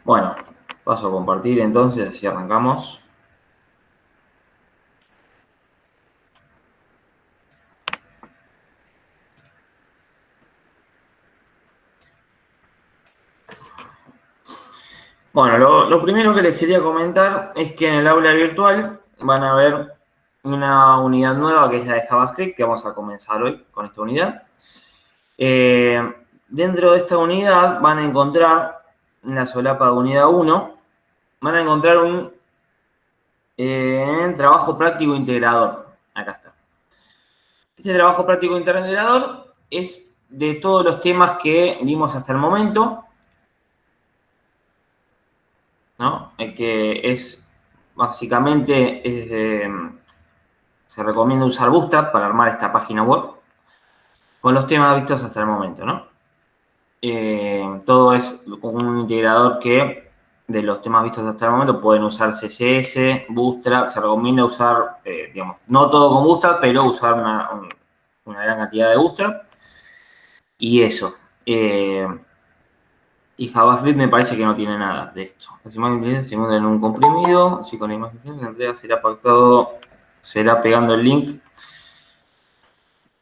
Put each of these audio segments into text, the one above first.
Bueno, paso a compartir entonces, así arrancamos. Bueno, lo primero que les quería comentar es que en el aula virtual van a ver una unidad nueva que es la de JavaScript, que vamos a comenzar hoy con esta unidad. Dentro de esta unidad van a encontrar, en la solapa de unidad 1, van a encontrar un trabajo práctico integrador. Acá está. Este trabajo práctico integrador es de todos los temas que vimos hasta el momento, ¿no? Que es básicamente, se recomienda usar Bootstrap para armar esta página web con los temas vistos hasta el momento, ¿no? Todo es un integrador que de los temas vistos hasta el momento pueden usar CSS, Bootstrap, se recomienda usar, digamos, no todo con Bootstrap, pero usar una gran cantidad de Bootstrap. Y eso. Y JavaScript me parece que no tiene nada de esto. Las imágenes se muestran en un comprimido, así con la imagen la entrega será pactado, será pegando el link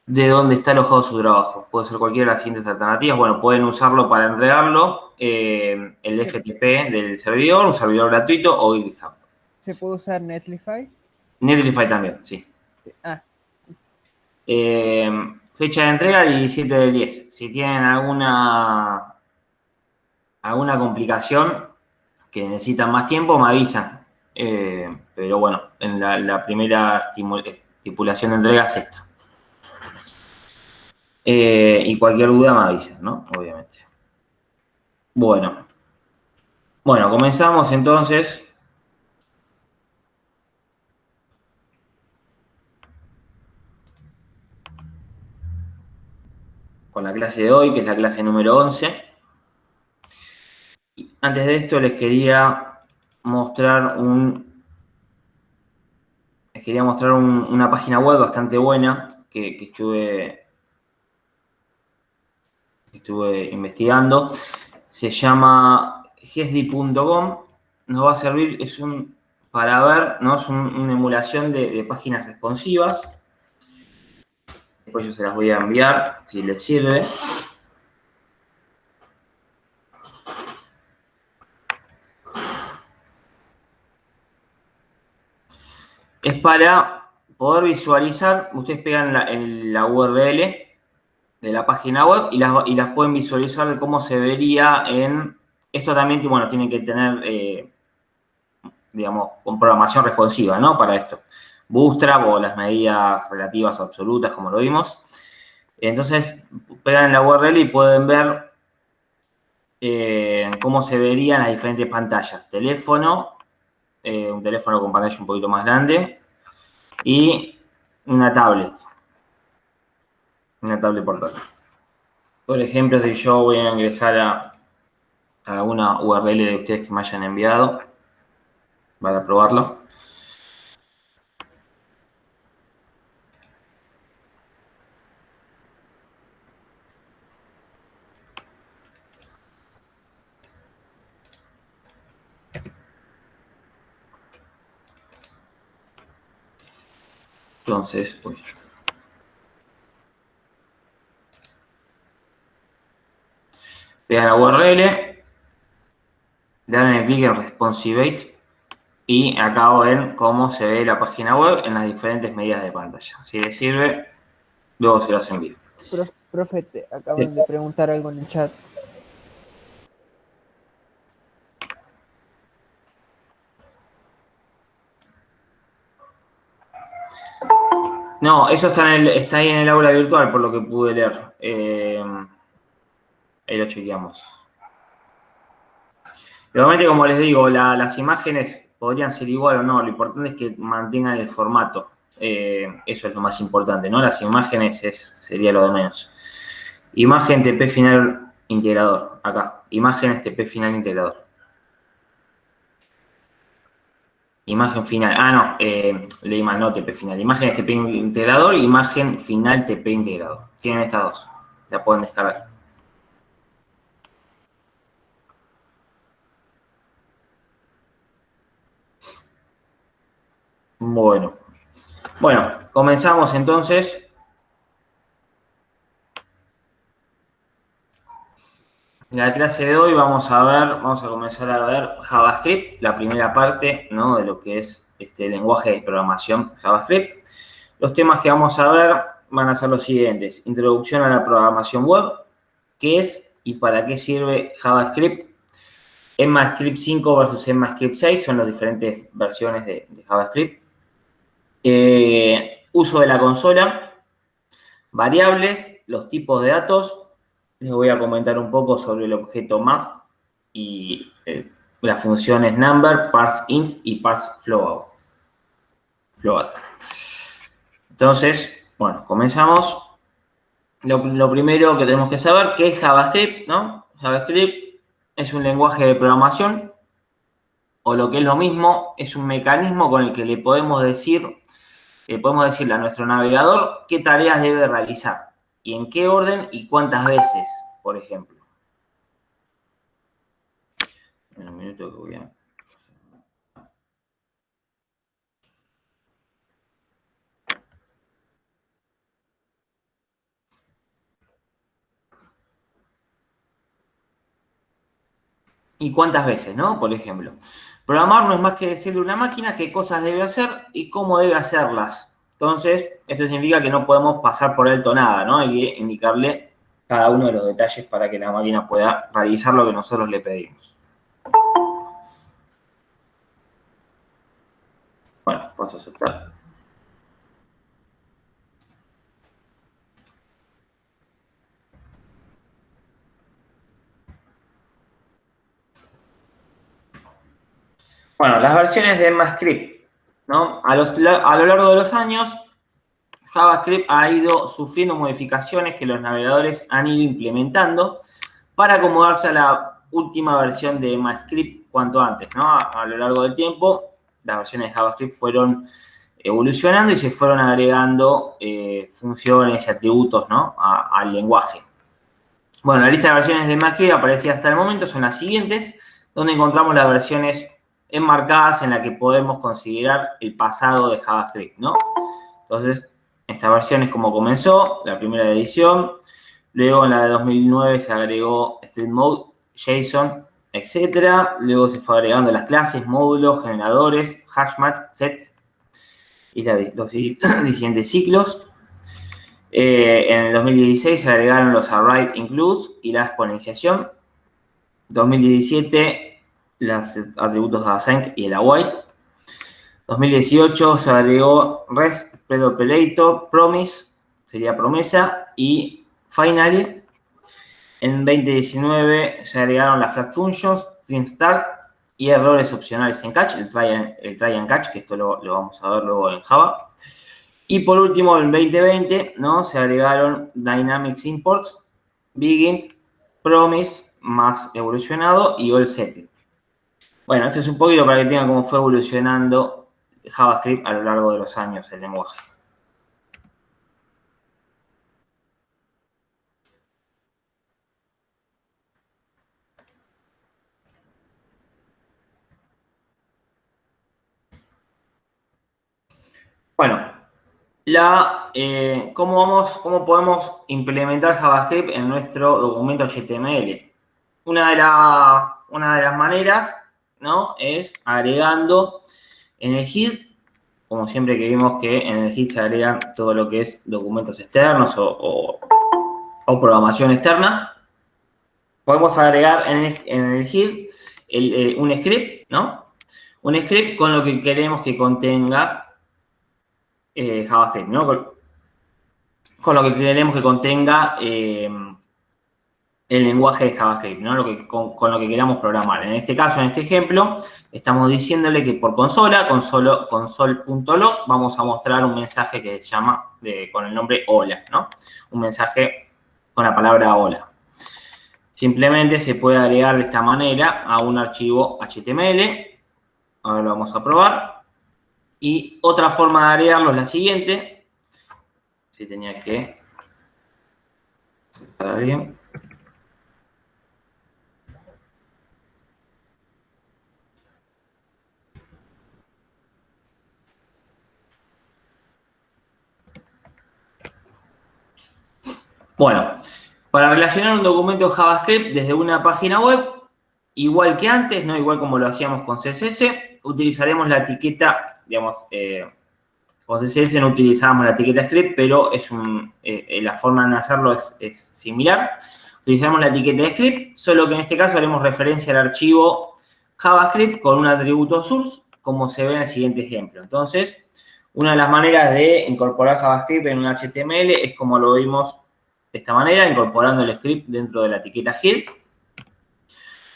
de donde está alojado su trabajo. Puede ser cualquiera de las siguientes alternativas. Bueno, pueden usarlo para entregarlo, el FTP del servidor, un servidor gratuito o GitHub. ¿Se puede usar Netlify? Netlify también, sí. Ah. Fecha de entrega 17 del 10. Si tienen alguna complicación que necesitan más tiempo, me avisan. Pero bueno, en la primera estipulación de entrega es esto. Y cualquier duda me avisan, ¿no? Obviamente. Bueno, comenzamos entonces. Con la clase de hoy, que es la clase número 11. Y antes de esto les quería mostrar una página web bastante buena que estuve investigando. Se llama gesdi.com. Nos va a servir, para ver, ¿no? Es una emulación de páginas responsivas. Después yo se las voy a enviar, si les sirve. Es para poder visualizar, ustedes pegan en la URL de la página web y las pueden visualizar de cómo se vería en... Esto también, bueno, tiene que tener, digamos, con programación responsiva, ¿no? Para esto. Bootstrap o las medidas relativas absolutas, como lo vimos. Entonces, pegan en la URL y pueden ver cómo se verían las diferentes pantallas. Teléfono, un teléfono con pantalla un poquito más grande y una tablet. Una tablet portátil. Por ejemplo, si yo voy a ingresar a alguna URL de ustedes que me hayan enviado para probarlo. Entonces, pegan la URL, le dan clic en Responsivate y acá ven cómo se ve la página web en las diferentes medidas de pantalla. Si les sirve, luego se los envío. Profe, te acaban de preguntar algo en el chat. No, eso está ahí en el aula virtual, por lo que pude leer. Ahí lo chequeamos. Realmente, como les digo, las imágenes podrían ser igual o no. Lo importante es que mantengan el formato. Eso es lo más importante, ¿no? Las imágenes sería lo de menos. Imagen TP final integrador. Acá. Imágenes TP final integrador. Imagen final. Ah, no. Leí mal, no TP final. Imagen TP integrador, imagen final TP integrador. Tienen estas dos. La pueden descargar. Bueno, comenzamos entonces. En la clase de hoy vamos a comenzar a ver JavaScript, la primera parte, ¿no?, de lo que es este lenguaje de programación JavaScript. Los temas que vamos a ver van a ser los siguientes: introducción a la programación web, qué es y para qué sirve JavaScript, ECMAScript 5 versus ECMAScript 6, son las diferentes versiones de JavaScript, uso de la consola, variables, los tipos de datos. Les voy a comentar un poco sobre el objeto math y las funciones number, parseInt y parseFloat. Entonces, bueno, comenzamos. Lo primero que tenemos que saber, ¿qué es JavaScript?, ¿no? JavaScript es un lenguaje de programación, o lo que es lo mismo, es un mecanismo con el que le podemos decirle a nuestro navegador qué tareas debe realizar y en qué orden y cuántas veces, por ejemplo. En un minuto que voy a... ¿Y cuántas veces, no? Por ejemplo, programar no es más que decirle a una máquina qué cosas debe hacer y cómo debe hacerlas. Entonces, esto significa que no podemos pasar por alto nada, ¿no? Hay que indicarle cada uno de los detalles para que la máquina pueda realizar lo que nosotros le pedimos. Bueno, vamos a aceptar. Bueno, las versiones de ECMAScript, ¿no? A lo largo de los años, JavaScript ha ido sufriendo modificaciones que los navegadores han ido implementando para acomodarse a la última versión de ECMAScript cuanto antes, ¿no? A lo largo del tiempo, las versiones de JavaScript fueron evolucionando y se fueron agregando funciones y atributos, ¿no?, al lenguaje. Bueno, la lista de versiones de ECMAScript aparecida hasta el momento son las siguientes, donde encontramos las versiones enmarcadas en las que podemos considerar el pasado de JavaScript, ¿no? Entonces, esta versión es como comenzó, la primera edición. Luego en la de 2009 se agregó Street Mode, JSON, etc. Luego se fue agregando las clases, módulos, generadores, hashmat, set y los siguientes ciclos. En el 2016 se agregaron los array includes y la exponenciación. 2017 los atributos de async y el await. 2018 se agregó REST, Spread Operator, Promise, sería promesa, y Finally. En 2019 se agregaron las Flat Functions, String Start y errores opcionales en Catch, el try and catch, que esto lo vamos a ver luego en Java. Y por último, en 2020, ¿no?, se agregaron Dynamics Imports, Begin, Promise más evolucionado y All Setting. Bueno, esto es un poquito para que tengan cómo fue evolucionando JavaScript a lo largo de los años el lenguaje. Bueno, ¿cómo podemos implementar JavaScript en nuestro documento HTML? Una de las maneras, ¿no?, es agregando en el head, como siempre que vimos que en el head se agregan todo lo que es documentos externos o programación externa. Podemos agregar en el head un script, ¿no? Un script con lo que queremos que contenga JavaScript, ¿no? Con lo que queremos que contenga el lenguaje de JavaScript, ¿no? Con lo que queramos programar. En este caso, en este ejemplo, estamos diciéndole que por console.log, vamos a mostrar un mensaje que se llama con el nombre hola, ¿no? Un mensaje con la palabra hola. Simplemente se puede agregar de esta manera a un archivo HTML. Ahora lo vamos a probar. Y otra forma de agregarlo es la siguiente. Si tenía que separar bien. Bueno, para relacionar un documento JavaScript desde una página web, igual que antes, ¿no? Igual como lo hacíamos con CSS, utilizaremos la etiqueta, digamos, con CSS no utilizábamos la etiqueta script, pero la forma de hacerlo es similar. Utilizamos la etiqueta script, solo que en este caso haremos referencia al archivo JavaScript con un atributo source, como se ve en el siguiente ejemplo. Entonces, una de las maneras de incorporar JavaScript en un HTML es como lo vimos de esta manera, incorporando el script dentro de la etiqueta head.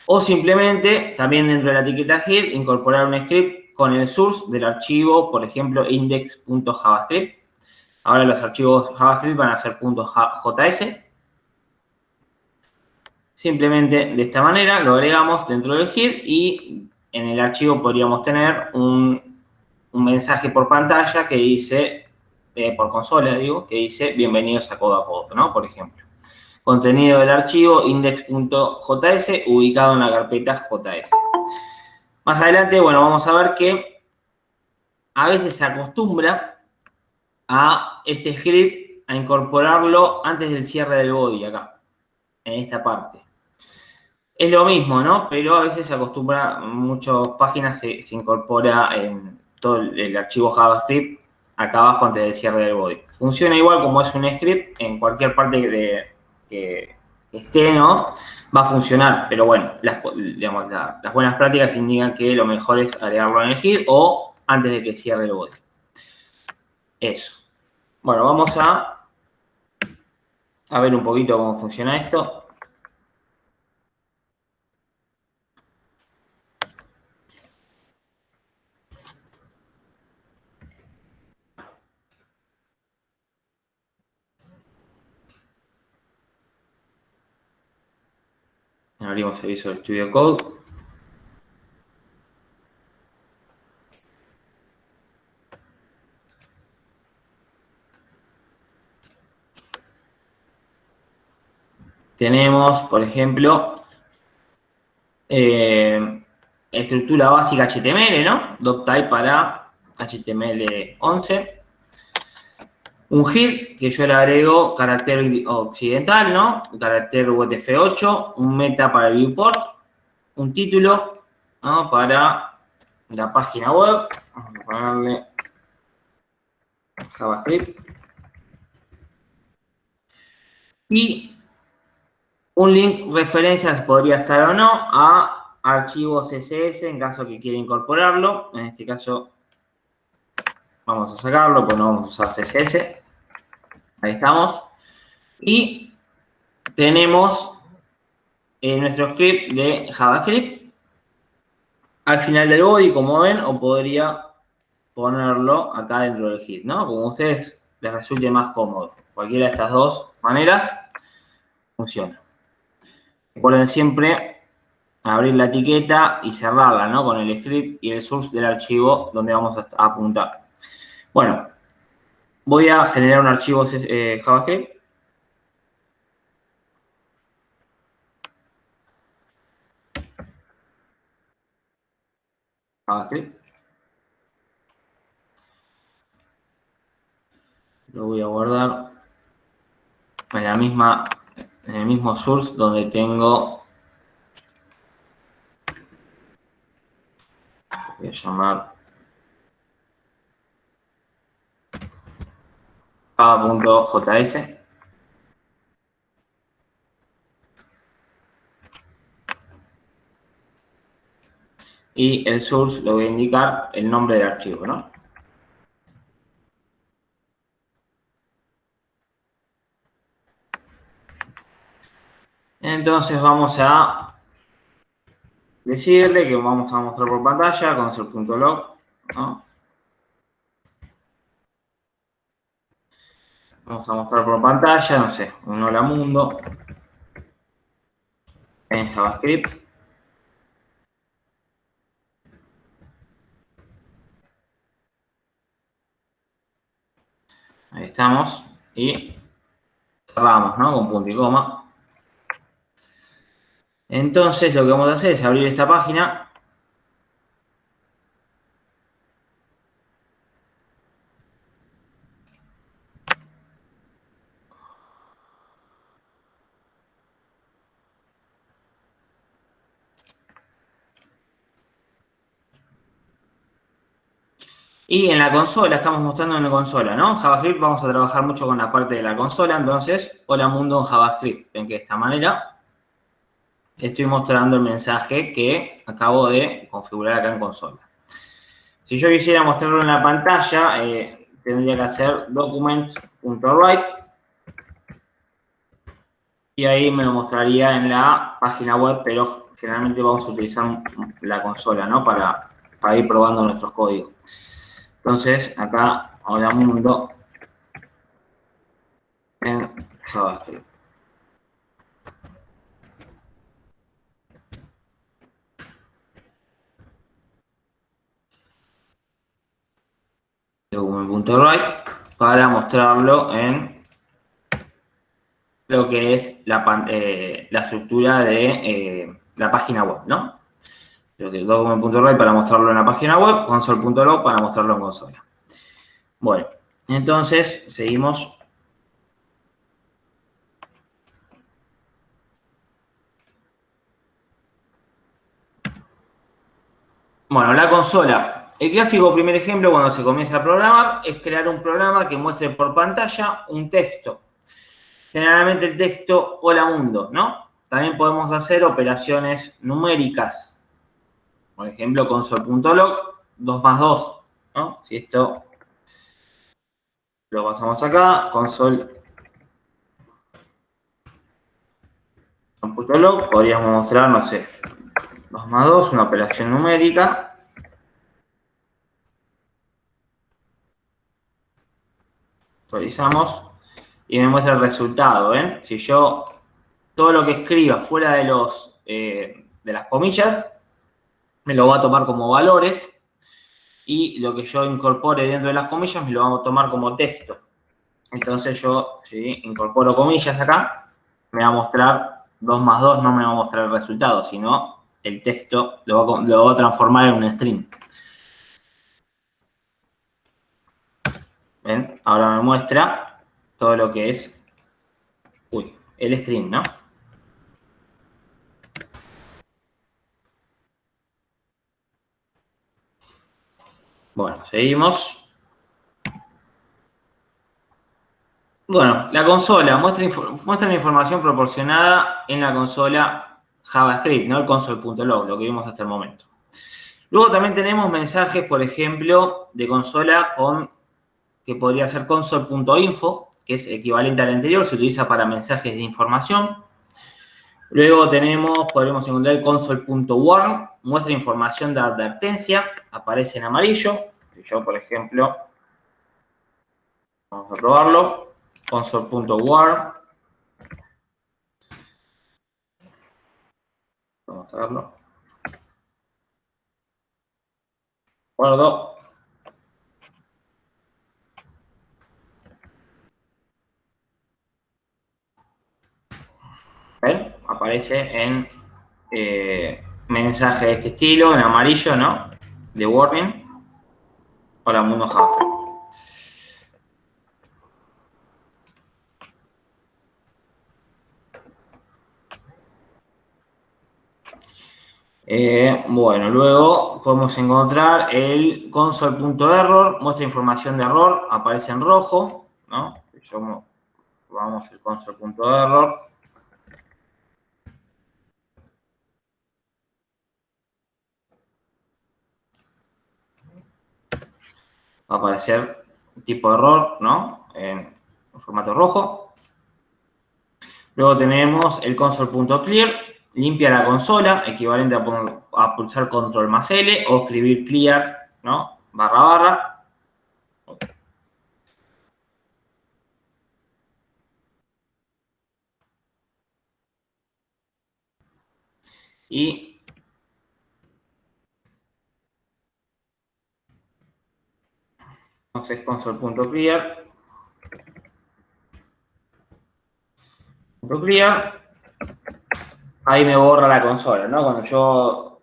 O simplemente, también dentro de la etiqueta head, incorporar un script con el source del archivo, por ejemplo, index.javascript. Ahora los archivos JavaScript van a ser .js. Simplemente de esta manera lo agregamos dentro del head y en el archivo podríamos tener un mensaje por pantalla que dice, por consola digo, que dice bienvenidos a Codo, ¿no? Por ejemplo. Contenido del archivo index.js ubicado en la carpeta JS. Más adelante, bueno, vamos a ver que a veces se acostumbra a este script a incorporarlo antes del cierre del body acá, en esta parte. Es lo mismo, ¿no? Pero a veces se acostumbra, en muchas páginas se incorpora en todo el archivo JavaScript acá abajo antes del cierre del body. Funciona igual como es un script en cualquier parte que esté, ¿no? Va a funcionar, pero bueno, digamos, las buenas prácticas indican que lo mejor es agregarlo en el head o antes de que cierre el body. Eso. Bueno, vamos a ver un poquito cómo funciona esto. Abrimos el Visual Studio Code. Tenemos, por ejemplo, estructura básica HTML, ¿no? Doctype para HTML11. Un head, que yo le agrego carácter occidental, ¿no? Carácter UTF-8. Un meta para el viewport. Un título, ¿no? Para la página web. Vamos a ponerle JavaScript. Y un link referencias podría estar o no a archivos CSS en caso que quiera incorporarlo. En este caso vamos a sacarlo, pues no vamos a usar CSS. Ahí estamos. Y tenemos nuestro script de JavaScript al final del body, como ven, o podría ponerlo acá dentro del head, ¿no? Como a ustedes les resulte más cómodo. Cualquiera de estas dos maneras funciona. Recuerden siempre abrir la etiqueta y cerrarla, ¿no? Con el script y el source del archivo donde vamos a apuntar. Bueno, voy a generar un archivo JavaScript. Lo voy a guardar en el mismo source donde tengo, voy a llamar java.js. Y el source le voy a indicar el nombre del archivo, ¿no? Entonces vamos a decirle que vamos a mostrar por pantalla console.log, ¿no? Vamos a mostrar por pantalla, no sé, un hola mundo en JavaScript. Ahí estamos. Y cerramos, ¿no? Con punto y coma. Entonces lo que vamos a hacer es abrir esta página. Y en la consola, estamos mostrando en la consola, ¿no? JavaScript, vamos a trabajar mucho con la parte de la consola, entonces, hola mundo en JavaScript. Ven que de esta manera estoy mostrando el mensaje que acabo de configurar acá en consola. Si yo quisiera mostrarlo en la pantalla, tendría que hacer document.write y ahí me lo mostraría en la página web, pero generalmente vamos a utilizar la consola, ¿no? Para ir probando nuestros códigos. Entonces, acá, hola mundo en JavaScript. Document.write para mostrarlo en lo que es la estructura de la página web, ¿no? Document.write para mostrarlo en la página web, console.log para mostrarlo en consola. Bueno, entonces seguimos. Bueno, la consola. El clásico primer ejemplo cuando se comienza a programar es crear un programa que muestre por pantalla un texto. Generalmente el texto, hola mundo, ¿no? También podemos hacer operaciones numéricas. Por ejemplo, console.log, 2 más 2, ¿no? Si esto lo pasamos acá, console.log, podríamos mostrar, no sé, 2 más 2, una operación numérica. Actualizamos y me muestra el resultado, ¿ven? Si yo todo lo que escriba fuera de las comillas, me lo va a tomar como valores y lo que yo incorpore dentro de las comillas me lo va a tomar como texto. Entonces yo, si incorporo comillas acá, me va a mostrar 2 más 2, no me va a mostrar el resultado, sino el texto lo va a transformar en un string. ¿Ven? Ahora me muestra todo lo que es el string, ¿no? Bueno, seguimos. Bueno, la consola muestra la información proporcionada en la consola JavaScript, ¿no? El console.log, lo que vimos hasta el momento. Luego también tenemos mensajes, por ejemplo, de consola que podría ser console.info, que es equivalente al anterior, se utiliza para mensajes de información. Luego podremos encontrar el console.warn, muestra información de advertencia, aparece en amarillo. Si yo, por ejemplo, vamos a probarlo, console.warn. Vamos a verlo. Guardo. ¿Ven? Aparece en mensaje de este estilo, en amarillo, ¿no? De warning. Hola, mundo hacker. Bueno, luego podemos encontrar el console.error, muestra información de error, aparece en rojo, ¿no? Vamos al console.error. Va a aparecer tipo de error, ¿no? En formato rojo. Luego tenemos el console.clear, limpia la consola, equivalente a pulsar control más L o escribir clear, ¿no? // Y entonces console.clear, ahí me borra la consola, ¿no? Cuando yo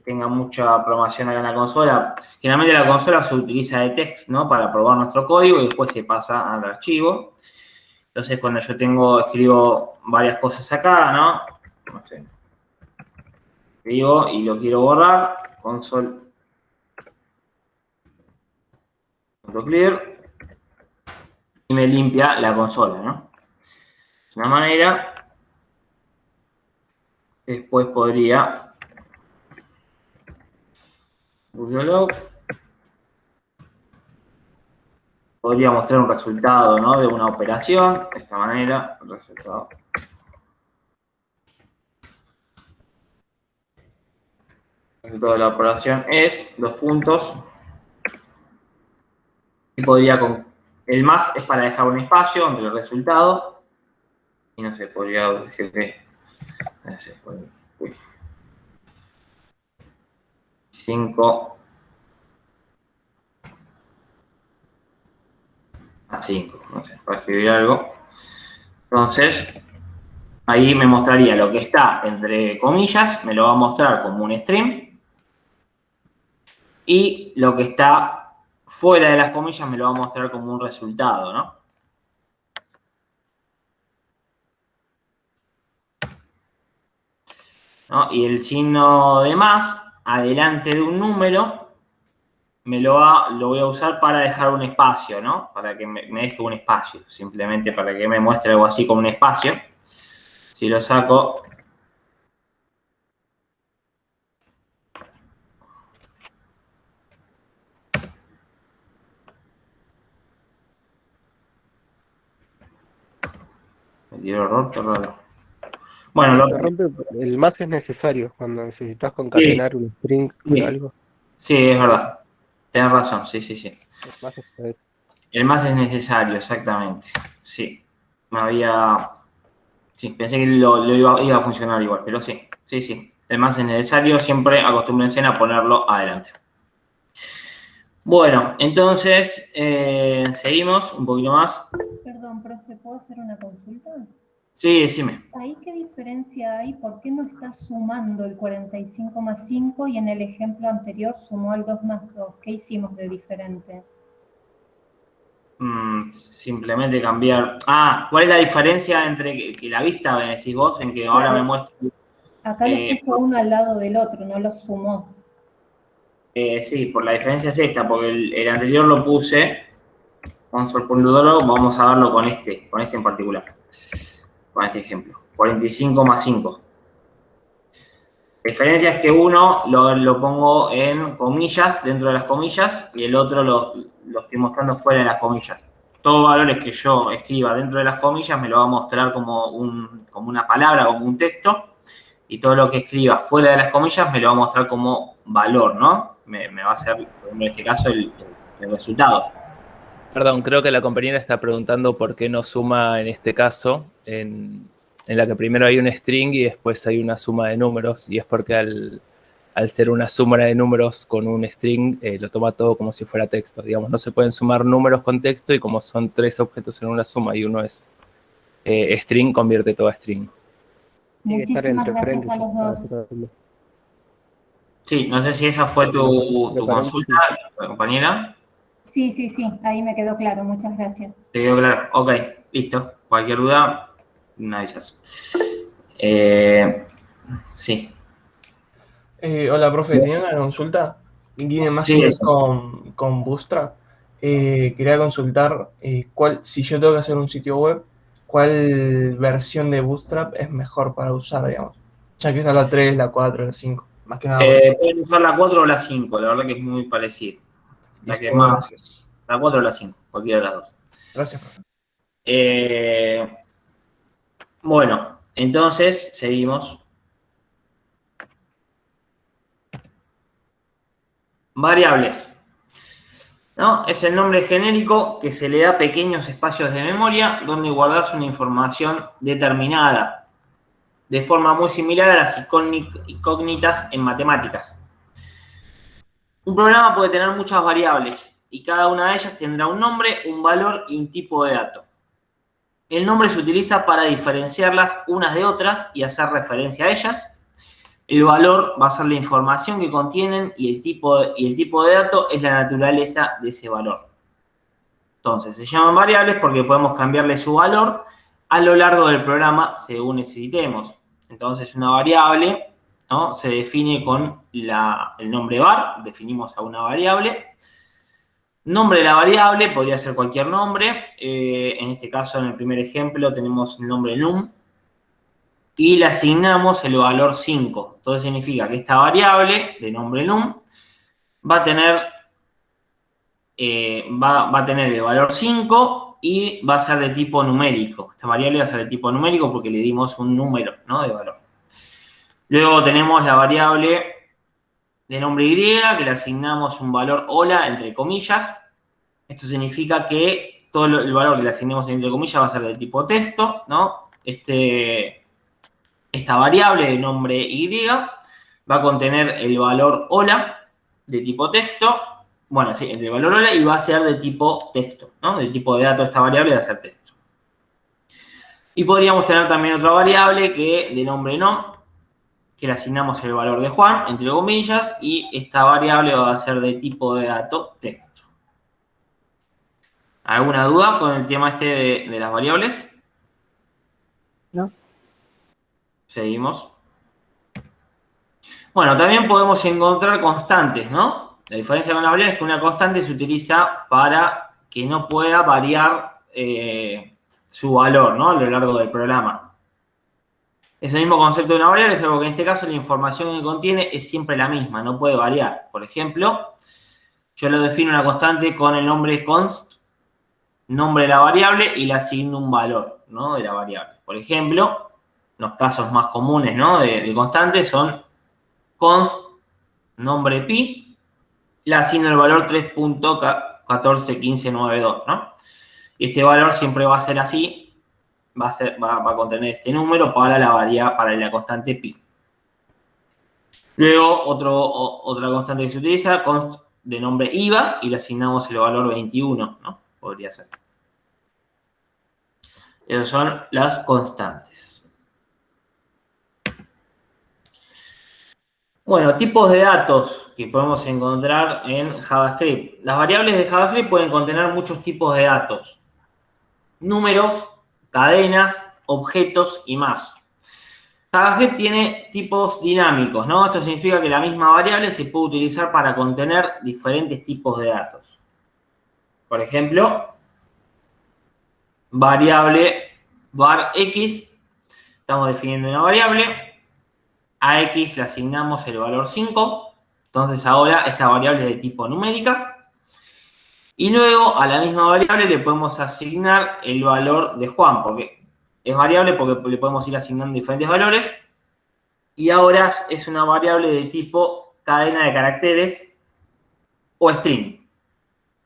tenga mucha programación acá en la consola, generalmente la consola se utiliza de text, ¿no? Para probar nuestro código y después se pasa al archivo. Entonces cuando yo escribo varias cosas acá, ¿no? No sé. Escribo y lo quiero borrar, console Clear, y me limpia la consola, ¿no? Es una manera. Después podría mostrar un resultado, ¿no? De una operación. De esta manera, el resultado. El resultado de la operación es 2 puntos. Y podría el más es para dejar un espacio entre el resultado. Y no sé, podría decir que. No sé, 5 a 5, no sé, para escribir algo. Entonces, ahí me mostraría lo que está entre comillas, me lo va a mostrar como un string. Y lo que está fuera de las comillas me lo va a mostrar como un resultado, ¿no? Y el signo de más, adelante de un número, lo voy a usar para dejar un espacio, ¿no? Para que me deje un espacio, simplemente para que me muestre algo así como un espacio. Si lo saco... Me dio error, qué raro. Bueno, Se rompe, el más es necesario cuando necesitas sí, concatenar un string con sí, algo. sí, es verdad. Tenés razón, sí. El más es para eso. El más es necesario, exactamente. Sí. Sí, pensé que iba a funcionar igual, pero sí. El más es necesario, siempre acostúmbrense a ponerlo adelante. Bueno, entonces, seguimos un poquito más. Perdón, profe, ¿puedo hacer una consulta? Sí, decime. ¿Ahí qué diferencia hay? ¿Por qué no está sumando el 45 más 5 y en el ejemplo anterior sumó el 2 más 2? ¿Qué hicimos de diferente? Simplemente cambiar. ¿Cuál es la diferencia entre que la vista, me decís vos, en que ahora Claro. me muestra? Acá los puso uno al lado del otro, no los sumó. Sí, por la diferencia es esta, porque el anterior lo puse, console.dolo, vamos a verlo con este en particular, con este ejemplo. 45 más 5. La diferencia es que uno lo pongo en comillas, dentro de las comillas, y el otro lo estoy mostrando fuera de las comillas. Todos valores que yo escriba dentro de las comillas me lo va a mostrar como una palabra, como un texto, y todo lo que escriba fuera de las comillas me lo va a mostrar como valor, ¿no? Me va a hacer, en este caso, el resultado. Perdón, creo que la compañera está preguntando por qué no suma en este caso, en la que primero hay un string y después hay una suma de números, y es porque al ser una suma de números con un string, lo toma todo como si fuera texto. Digamos, no se pueden sumar números con texto, y como son 3 objetos en una suma y uno es string, convierte todo a string. Tiene que estar Muchísimas entre gracias a paréntesis. los dos. Sí, no sé si esa fue tu consulta, compañera. Sí, ahí me quedó claro, muchas gracias. Te quedó claro. Ok, listo. Cualquier duda, me avisas. Sí. Hola, profe, tenía una consulta y tiene más Sí, que ver eso. con Bootstrap. Quería consultar si yo tengo que hacer un sitio web, ¿cuál versión de Bootstrap es mejor para usar, digamos? Ya que está la 3, la 4, la 5, más que nada por eso. Pueden usar la 4 o la 5, la verdad que es muy parecido. La que Listo, más, gracias. la 4 o la 5, cualquiera de las dos. Gracias, profe. Bueno, entonces seguimos. Variables, ¿no? Es el nombre genérico que se le da a pequeños espacios de memoria donde guardas una información determinada, de forma muy similar a las incógnitas en matemáticas. Un programa puede tener muchas variables y cada una de ellas tendrá un nombre, un valor y un tipo de dato. El nombre se utiliza para diferenciarlas unas de otras y hacer referencia a ellas. El valor va a ser la información que contienen y el tipo de dato es la naturaleza de ese valor. Entonces, se llaman variables porque podemos cambiarle su valor a lo largo del programa según necesitemos. Entonces, una variable, ¿no?, se define con el nombre var, definimos a una variable, Nombre de la variable podría ser cualquier nombre. En este caso, en el primer ejemplo, tenemos el nombre num. Y le asignamos el valor 5. Entonces significa que esta variable de nombre num va a tener, va a tener el valor 5 y va a ser de tipo numérico. Esta variable va a ser de tipo numérico porque le dimos un número, ¿no?, de valor. Luego tenemos la variable de nombre y, que le asignamos un valor hola, entre comillas. Esto significa que todo el valor que le asignemos entre comillas va a ser de tipo texto, ¿no? Esta variable de nombre y va a contener el valor hola de tipo texto. Bueno, sí, el valor hola, y va a ser de tipo texto, ¿no? De tipo de dato, esta variable va a ser texto. Y podríamos tener también otra variable que de nombre nom, que le asignamos el valor de Juan, entre comillas, y esta variable va a ser de tipo de dato texto. ¿Alguna duda con el tema de las variables? No. Seguimos. Bueno, también podemos encontrar constantes, ¿no? La diferencia con las variables es que una constante se utiliza para que no pueda variar su valor, ¿no?, a lo largo del programa. Es el mismo concepto de una variable, es algo que en este caso la información que contiene es siempre la misma, no puede variar. Por ejemplo, yo lo defino una constante con el nombre const, nombre de la variable, y le asigno un valor, ¿no?, de la variable. Por ejemplo, los casos más comunes, ¿no?, de constantes son const, nombre pi, le asigno el valor 3.141592, ¿no? Y este valor siempre va a ser así. Va a contener este número para la constante pi. Luego, otra constante que se utiliza, const de nombre IVA, y le asignamos el valor 21, ¿no? Podría ser. Esas son las constantes. Bueno, tipos de datos que podemos encontrar en JavaScript. Las variables de JavaScript pueden contener muchos tipos de datos. Números, cadenas, objetos y más. JavaScript tiene tipos dinámicos, ¿no? Esto significa que la misma variable se puede utilizar para contener diferentes tipos de datos. Por ejemplo, variable var x, estamos definiendo una variable, a x le asignamos el valor 5, entonces ahora esta variable es de tipo numérica. Y luego a la misma variable le podemos asignar el valor de Juan, porque es variable porque le podemos ir asignando diferentes valores. Y ahora es una variable de tipo cadena de caracteres o string,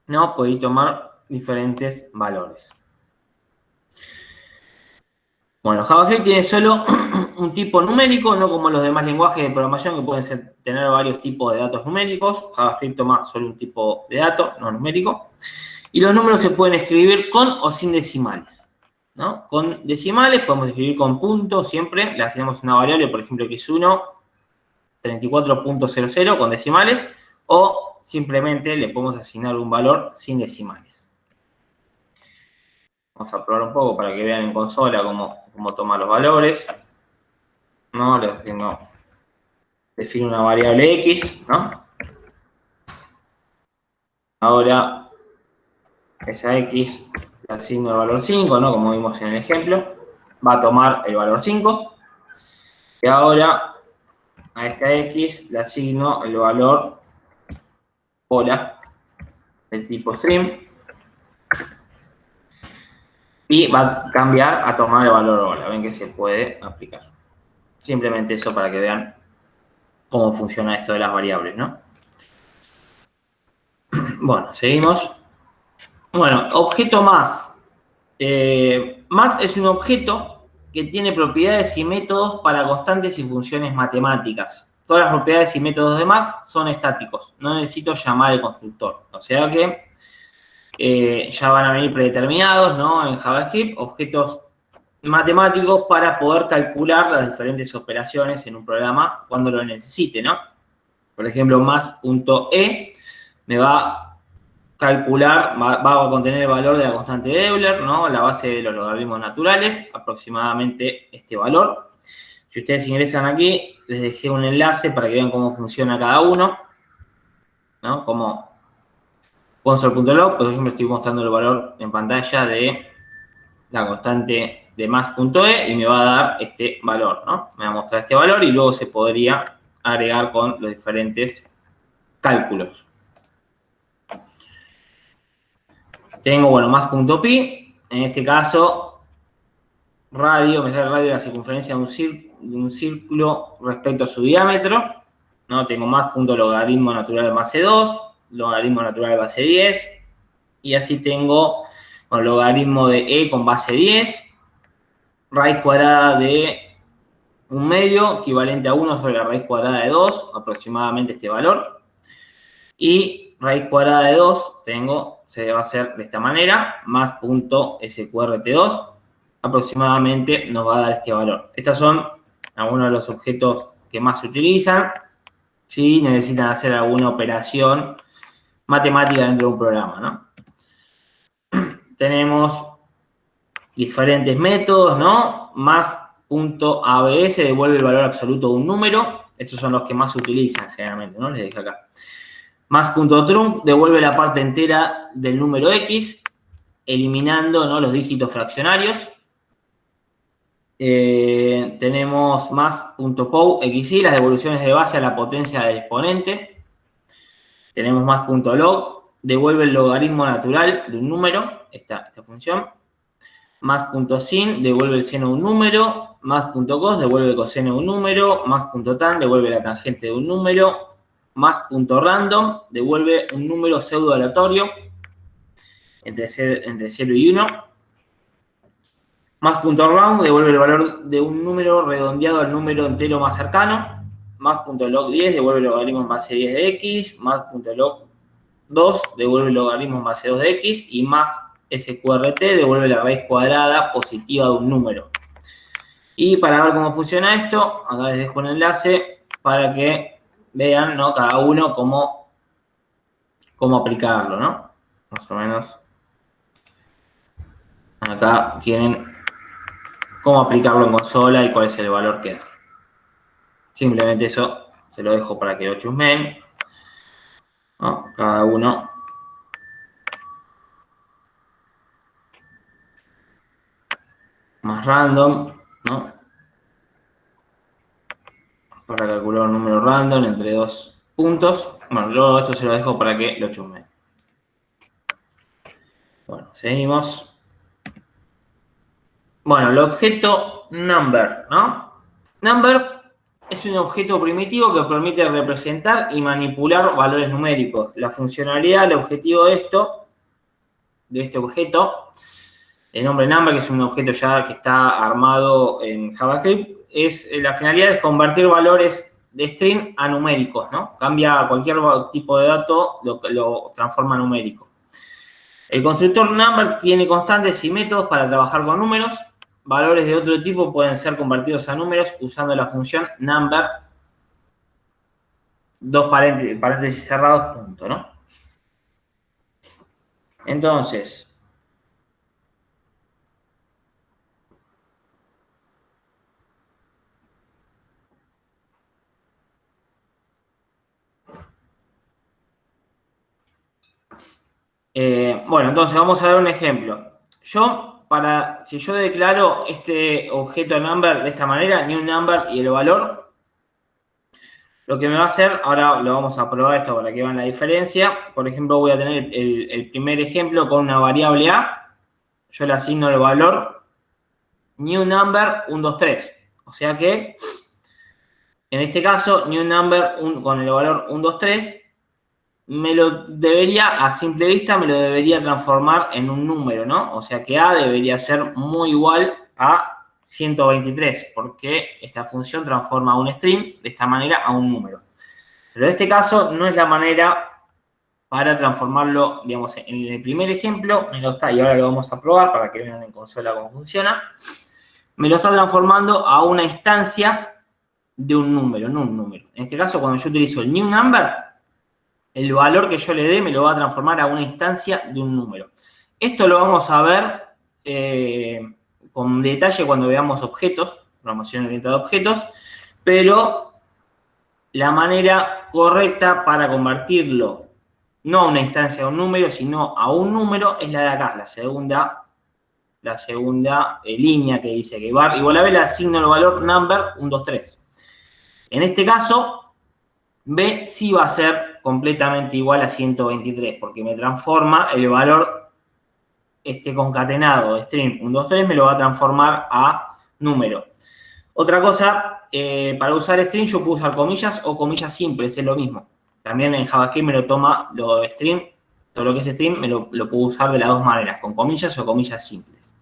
¿no? Podéis tomar diferentes valores. Bueno, JavaScript tiene solo un tipo numérico, no como los demás lenguajes de programación que pueden tener varios tipos de datos numéricos. JavaScript toma solo un tipo de dato, no numérico. Y los números se pueden escribir con o sin decimales, ¿no? Con decimales podemos escribir con puntos siempre. Le asignamos una variable, por ejemplo, que es 1, 34.00 con decimales. O simplemente le podemos asignar un valor sin decimales. Vamos a probar un poco para que vean en consola cómo toma los valores. ¿No? Defino una variable x, ¿no? Ahora, esa x le asigno el valor 5, ¿no? Como vimos en el ejemplo. Va a tomar el valor 5. Y ahora, a esta x le asigno el valor hola, del tipo string. Y va a cambiar a tomar el valor hola. Ven que se puede aplicar. Simplemente eso para que vean cómo funciona esto de las variables, ¿no? Bueno, seguimos. Bueno, objeto más. Más es un objeto que tiene propiedades y métodos para constantes y funciones matemáticas. Todas las propiedades y métodos de más son estáticos. No necesito llamar al constructor. O sea que ya van a venir predeterminados, ¿no? En JavaScript, objetos matemáticos para poder calcular las diferentes operaciones en un programa cuando lo necesite, ¿no? Por ejemplo, más.e me va a calcular, va a contener el valor de la constante de Euler, ¿no? La base de los logaritmos naturales, aproximadamente este valor. Si ustedes ingresan aquí, les dejé un enlace para que vean cómo funciona cada uno, ¿no? Cómo console.log, por ejemplo, estoy mostrando el valor en pantalla de la constante de mass.e y me va a dar este valor, ¿no? Me va a mostrar este valor y luego se podría agregar con los diferentes cálculos. Tengo, bueno, mass.pi, en este caso, radio, me sale el radio de la circunferencia de un círculo respecto a su diámetro, ¿no? Tengo mass.logaritmo natural de base 2, logaritmo natural de base 10, y así tengo, bueno, logaritmo de e con base 10, raíz cuadrada de 1/2, equivalente a 1 sobre la raíz cuadrada de 2, aproximadamente este valor, y raíz cuadrada de 2 se va a hacer de esta manera, más.sqrt2, aproximadamente nos va a dar este valor. Estos son algunos de los objetos que más se utilizan si necesitan hacer alguna operación matemática dentro de un programa, ¿no? Tenemos diferentes métodos, ¿no? Más.abs devuelve el valor absoluto de un número. Estos son los que más se utilizan generalmente, ¿no? Les dejé acá. Más.trunc devuelve la parte entera del número x, eliminando, ¿no?, los dígitos fraccionarios. Tenemos más.pow xy, las devoluciones de base a la potencia del exponente. Tenemos más.log, devuelve el logaritmo natural de un número, esta función. Más.sin devuelve el seno de un número. Más.cos devuelve el coseno de un número. Más.tan devuelve la tangente de un número. Más.random devuelve un número pseudo aleatorio entre 0 y 1. Más.round devuelve el valor de un número redondeado al número entero más cercano. Más.log 10 devuelve el logaritmo en base 10 de x. Más.log 2 devuelve el logaritmo en base 2 de x. Y más sqrt devuelve la raíz cuadrada positiva de un número. Y para ver cómo funciona esto, acá les dejo un enlace para que vean, ¿no?, cada uno cómo aplicarlo, ¿no? Más o menos. Acá tienen cómo aplicarlo en consola y cuál es el valor que da. Simplemente eso se lo dejo para que lo chusmen, ¿no? Cada uno. Más random, ¿no? Para calcular un número random entre dos puntos. Bueno, luego esto se lo dejo para que lo chusmen. Bueno, seguimos. Bueno, el objeto number, ¿no? Number es un objeto primitivo que permite representar y manipular valores numéricos. La funcionalidad, el objetivo de este objeto, el nombre number, que es un objeto ya que está armado en JavaScript, la finalidad es convertir valores de string a numéricos, ¿no? Cambia cualquier tipo de dato, lo transforma a numérico. El constructor number tiene constantes y métodos para trabajar con números. Valores de otro tipo pueden ser convertidos a números usando la función number, dos paréntesis cerrados, punto, ¿no? Entonces, bueno, entonces vamos a ver un ejemplo. Si yo declaro este objeto number de esta manera, new number y el valor, lo que me va a hacer, ahora lo vamos a probar esto para que vean la diferencia. Por ejemplo, voy a tener el primer ejemplo con una variable a. Yo le asigno el valor new number 123. O sea que, en este caso, new number con el valor 123, a simple vista, me lo debería transformar en un número, ¿no? O sea que A debería ser muy igual a 123, porque esta función transforma un string de esta manera a un número. Pero en este caso no es la manera para transformarlo, digamos, en el primer ejemplo, me lo está, y ahora lo vamos a probar para que vean en consola cómo funciona. Me lo está transformando a una instancia de un número, no un número. En este caso, cuando yo utilizo el new number, el valor que yo le dé me lo va a transformar a una instancia de un número. Esto lo vamos a ver con detalle cuando veamos objetos, programación orientada a objetos, pero la manera correcta para convertirlo no a una instancia de un número, sino a un número, es la de acá, la segunda línea que dice que var igual a b, le asigno el valor number 1, 2, 3. En este caso, b sí va a ser completamente igual a 123, porque me transforma el valor concatenado de string 1, 2, 3, me lo va a transformar a número. Otra cosa, para usar string yo puedo usar comillas o comillas simples, es lo mismo. También en JavaScript me lo toma lo de string, todo lo que es string me lo puedo usar de las dos maneras, con comillas o comillas simples.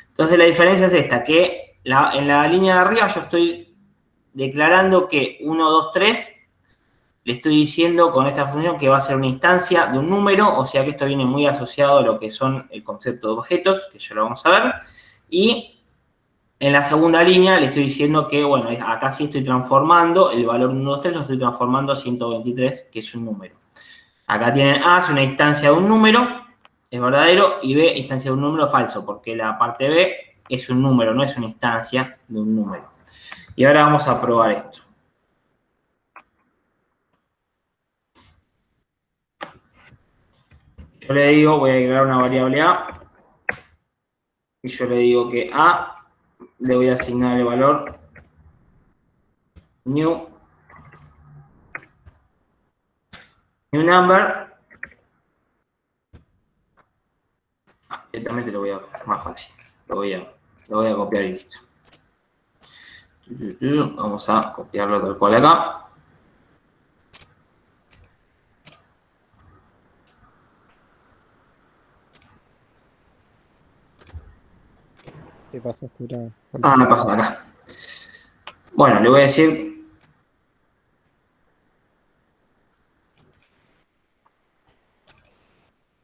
Entonces la diferencia es esta, que en la línea de arriba yo estoy declarando que 1, 2, 3, le estoy diciendo con esta función que va a ser una instancia de un número, o sea que esto viene muy asociado a lo que son el concepto de objetos, que ya lo vamos a ver. Y en la segunda línea le estoy diciendo que, bueno, acá sí estoy transformando el valor 1, 2, 3, lo estoy transformando a 123, que es un número. Acá tienen A, es una instancia de un número, es verdadero, y B, instancia de un número falso, porque la parte B es un número, no es una instancia de un número. Y ahora vamos a probar esto. Yo le digo, voy a declarar una variable A, y yo le digo que A le voy a asignar el valor new number. Directamente lo voy a más fácil. Lo voy a copiar y listo. Vamos a copiarlo tal cual acá. ¿Qué pasaste ahora? Me pasa acá. Bueno, le voy a decir.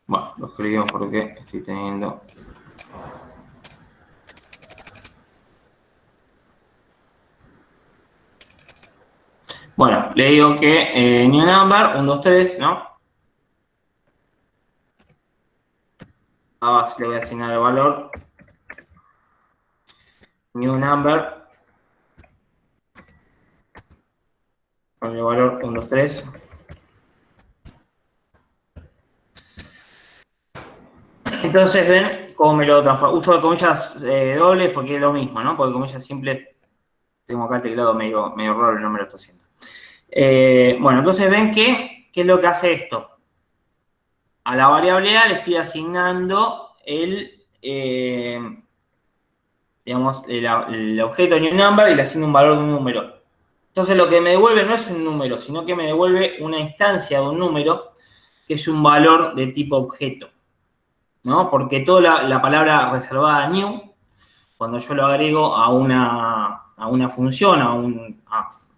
Bueno, lo escribimos porque estoy teniendo. Bueno, le digo que new number, 1, 2, 3, ¿no? Ahora le voy a asignar el valor new number con el valor 1, 2, 3. Entonces ven cómo me lo transformo. Uso de comillas dobles porque es lo mismo, ¿no? Porque comillas simples, tengo acá el teclado medio raro y no me lo está haciendo. Bueno, entonces ven que, ¿qué es lo que hace esto? A la variable A le estoy asignando digamos, el objeto new number y le asigno un valor de un número. Entonces lo que me devuelve no es un número, sino que me devuelve una instancia de un número que es un valor de tipo objeto, ¿no? Porque toda la palabra reservada new, cuando yo lo agrego a una función, a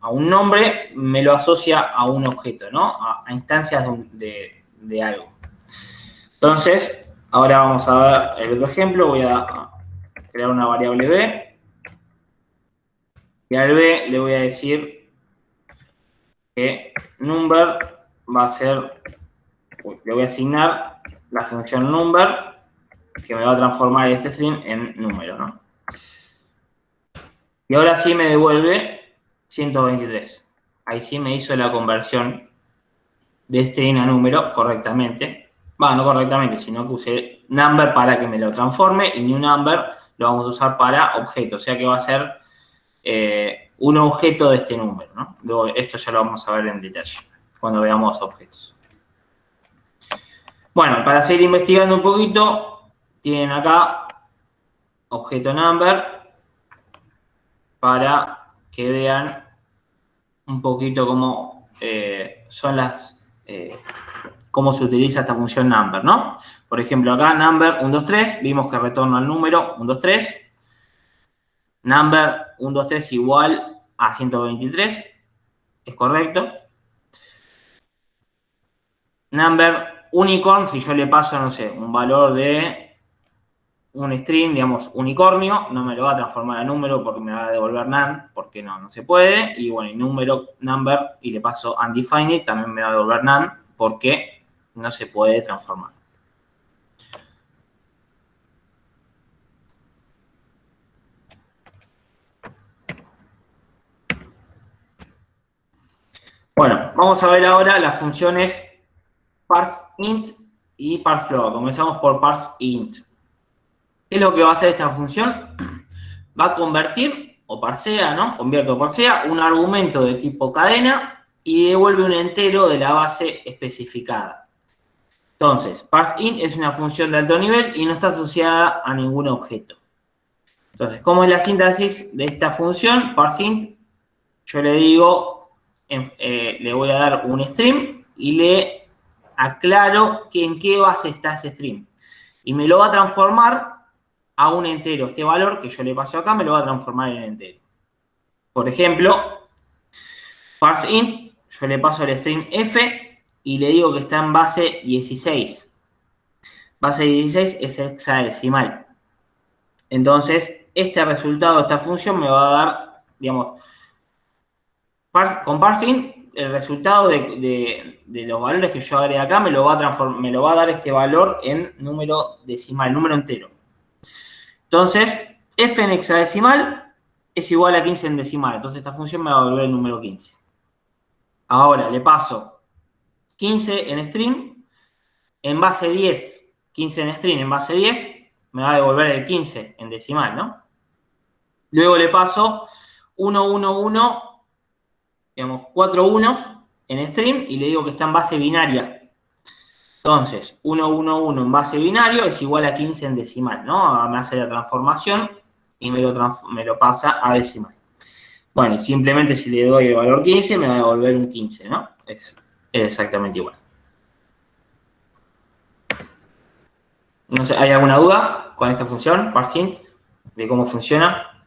un nombre, me lo asocia a un objeto, ¿no? A instancias de algo. Entonces, ahora vamos a ver el otro ejemplo. Voy a crear una variable b. Y al b le voy a decir que number va a ser, le voy a asignar la función number que me va a transformar este string en número, ¿no? Y ahora sí me devuelve 123. Ahí sí me hizo la conversión de string a número correctamente. No correctamente, sino que usé number para que me lo transforme y new number lo vamos a usar para objeto. O sea que va a ser un objeto de este número, ¿no? Luego, esto ya lo vamos a ver en detalle cuando veamos objetos. Bueno, para seguir investigando un poquito, tienen acá objeto number para que vean un poquito cómo cómo se utiliza esta función number, ¿no? Por ejemplo, acá number 1, 2, 3, vimos que retorna el número 1, 2, 3. Number 1, 2, 3 igual a 123, es correcto. Number unicorn, si yo le paso, no sé, un valor de un string, digamos, unicornio, no me lo va a transformar a número porque me va a devolver none, porque no se puede. Y bueno, y number, y le paso undefined, también me va a devolver none, porque no se puede transformar. Bueno, vamos a ver ahora las funciones parseInt y parseFloat. Comenzamos por parseInt. ¿Qué es lo que va a hacer esta función? Va a convertir, o parsea, ¿no? Convierte o parsea un argumento de tipo cadena y devuelve un entero de la base especificada. Entonces, parseInt es una función de alto nivel y no está asociada a ningún objeto. Entonces, ¿cómo es la sintaxis de esta función? ParseInt, yo le digo, le voy a dar un string y le aclaro que en qué base está ese string. Y me lo va a transformar a un entero. Este valor que yo le pasé acá me lo va a transformar en entero. Por ejemplo, parseInt, yo le paso el string f y le digo que está en base 16. Base 16 es hexadecimal. Entonces, este resultado de esta función me va a dar, digamos, con parseInt, el resultado de los valores que yo agregué acá me lo va a dar este valor en número decimal, número entero. Entonces, f en hexadecimal es igual a 15 en decimal. Entonces, esta función me va a devolver el número 15. Ahora, le paso 15 en string en base 10. 15 en string en base 10 me va a devolver el 15 en decimal, ¿no? Luego le paso 1, 1, 1, digamos, 4 unos en string y le digo que está en base binaria. Entonces, 1, 1, 1 en base binario es igual a 15 en decimal, ¿no? Me hace la transformación y me lo pasa a decimal. Bueno, y simplemente si le doy el valor 15 me va a devolver un 15, ¿no? Es exactamente igual. No sé, ¿hay alguna duda con esta función, parseInt, de cómo funciona?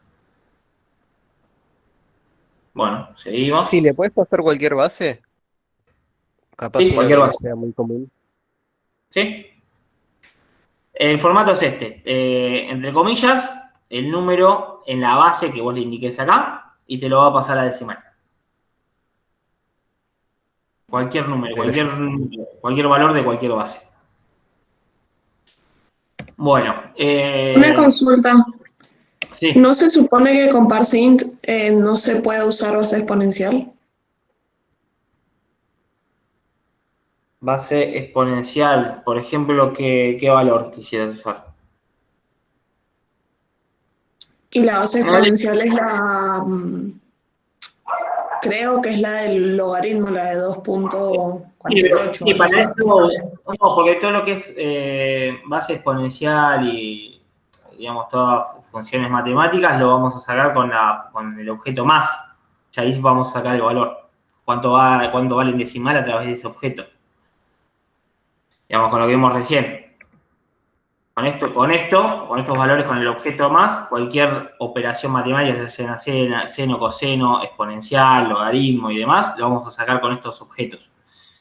Bueno, seguimos. Sí, ¿le puedes pasar cualquier base? Capaz Sí, una cualquier que no base. sea muy común. ¿Sí? El formato es este. Entre comillas, el número en la base que vos le indiques acá y te lo va a pasar a decimal. Cualquier número, cualquier valor de cualquier base. Bueno. Una consulta. Sí. ¿No se supone que con parseInt no se puede usar base exponencial? Base exponencial, por ejemplo, ¿qué valor quisieras usar? Y la base exponencial es creo que es la del logaritmo, la de 2.48. Sí, para esto, no, porque todo lo que es base exponencial y, digamos, todas funciones matemáticas lo vamos a sacar con el objeto más. Ya ahí vamos a sacar el valor. Cuánto vale en decimal a través de ese objeto. Digamos, con lo que vimos recién. Con estos valores, con el objeto más, cualquier operación matemática, ya sea seno, coseno, exponencial, logaritmo y demás, lo vamos a sacar con estos objetos.